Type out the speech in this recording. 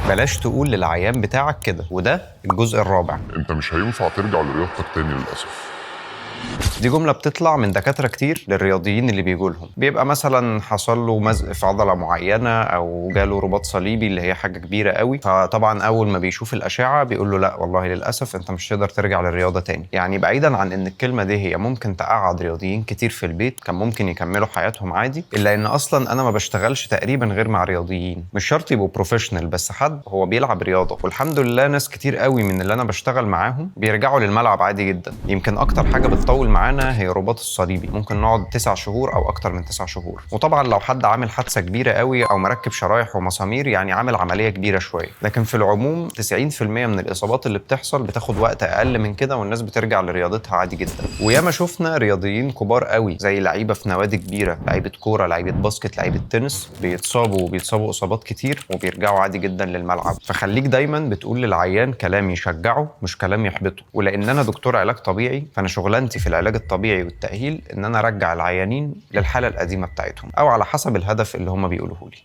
بلاش تقول للعيان بتاعك كده، وده الجزء الرابع. انت مش هينفع ترجع لرياضتك تاني للاسف. دي جملة بتطلع من دكاترة كتير للرياضيين اللي بيجوا لهم. بيبقى مثلا حصل له مزق في عضلة معينة أو جاله رباط صليبي اللي هي حاجة كبيرة قوي، فطبعا أول ما بيشوف الأشعة بيقول له لا والله للأسف أنت مش تقدر ترجع للرياضة تاني. يعني بعيدا عن إن الكلمة دي هي ممكن تقعد رياضيين كتير في البيت، كان ممكن يكملوا حياتهم عادي، إلا إن أصلا أنا ما بشتغلش تقريبا غير مع رياضيين، مش شرط يبقوا بروفيشنال، بس حد هو بيلعب رياضة. والحمد لله ناس كتير قوي من اللي أنا بشتغل معاهم بيرجعوا للملعب عادي جدا. يمكن أكتر حاجة بتطول معانا هي الرباط الصليبي، ممكن نقعد 9 شهور او اكتر من 9 شهور. وطبعا لو حد عامل حادثه كبيره قوي او مركب شرايح ومسامير، يعني عامل عمليه كبيره شويه. لكن في العموم 90% من الاصابات اللي بتحصل بتاخد وقت اقل من كده، والناس بترجع لرياضتها عادي جدا. وياما شفنا رياضيين كبار قوي زي لعيبه في نوادي كبيره، لعيبه كوره، لعيبه باسكت، لعيبه تنس، بيتصابوا اصابات كتير وبيرجعوا عادي جدا للملعب. فخليك دايما بتقول للعيان كلام يشجعه مش كلام يحبطه. ولان انا دكتور علاج طبيعي، فانا شغلانتي في العلاج الطبيعي والتأهيل إن أنا أرجع العيانين للحالة القديمة بتاعتهم، أو على حسب الهدف اللي هم بيقولوه لي.